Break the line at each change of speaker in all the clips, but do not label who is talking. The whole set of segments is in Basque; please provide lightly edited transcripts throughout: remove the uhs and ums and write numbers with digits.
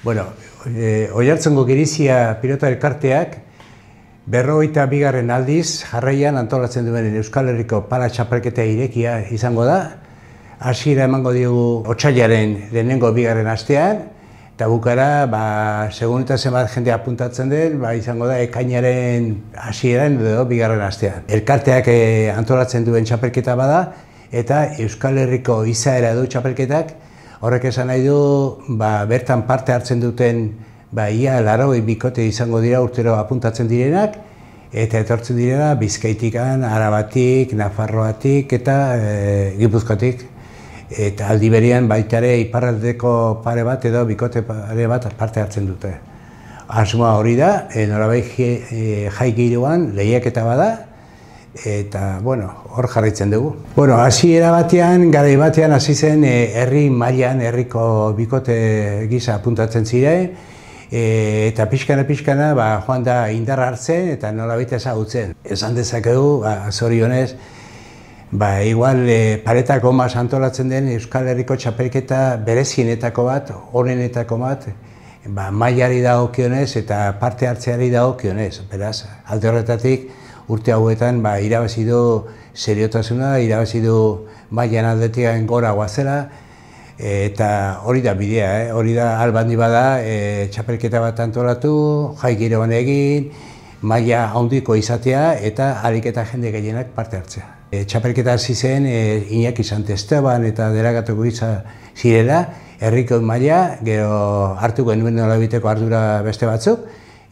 Bueno, Oiartzungo Girizia pilota elkarteak 52. aldiz jarraian antolatzen duen Euskal Herriko pala txapelketa irekia izango da. Hasiera emango diogu otsailaren lehenengo bigarren astean, eta bukara, segun eta zenbat jende apuntatzen den, izango da ekainaren hasieran edo bigarren astean. Elkarteak antolatzen duen txapelketa bada, eta Euskal Herriko izaera du txapelketak, horrek esan nahi du, bertan parte hartzen duten ia 80 bikote izango dira urtero apuntatzen direnak, eta etortzen direla Bizkaitikan, Arabatik, Nafarroatik eta Gipuzkoatik. Eta aldi berean baita ere iparraldeko pare bat edo bikote pare bat parte hartzen dute. Asmoa hori da, nolabait jai giroan lehiaketa bada, eta hor jarraitzen dugu. Hasiera batean, garai batean hasi zen herri mailan herriko bikote gisa apuntatzen ziren, eta pixkana joan da indarra hartzen eta nolabait ezagutzen. Esan dezakegu, zorionez, igual paretako mas antolatzen den Euskal Herriko txapelketa berezienetako bat, honenetako bat, mailari dagokionez eta parte hartzeari dagokionez. Beraz, alde horretatik urte hauetan irabazi du seriotasuna, irabazi du mailan aldetik gora goazela, eta hori da bidea, hori da albandi bada txapelketa bat antolatu, jai giroan egin, maila handiko izatea eta ahalik eta jende gehienak parte hartzea. Txapelketa hasi zen Iñaki Santesteban eta delegatuko gisa zirela, herriko maila, gero hartu genuen nolabiteko ardura beste batzuk,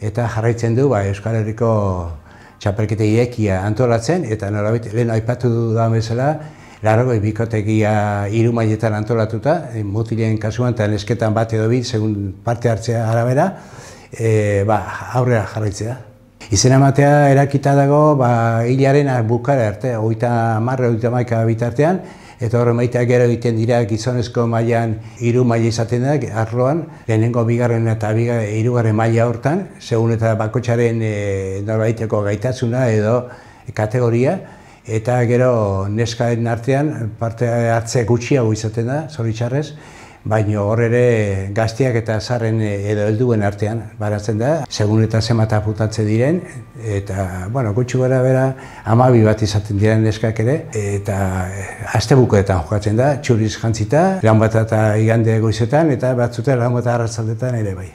eta jarraitzen du Euskal Herriko txapelketa irekia antolatzen, eta nolabit lehen aipatu dudan bezala, 80 bikotekia 3 mailetan antolatuta, mutilen kasuan eta nesketan bat edo bi, segun parte hartzea arabera, aurrera jarraitzea. Izena ematea erakita dago hilaren bukara arte, 30-31 bitartean, eta horren baita gero egiten dira gizonezko mailan 3 maila izaten da, arloan, lehenengo bigarren eta hirugarren maila hortan, segun eta bakoitzaren norbaiteko gaitasuna edo kategoria, eta gero neskaen artean parte hartze gutxiago izaten da, zoritxarrez, baina hor ere gazteak eta zaharren edo helduen artean baratzen da, segun eta zenbat apuntatzen diren, eta gutxi gara bera 12 bat izaten diren neskak ere, eta astebukoetan jokatzen da, txuriz jantzita, lan bat eta igande goizetan, eta batzuta lan bat arratzaldetan ere bai.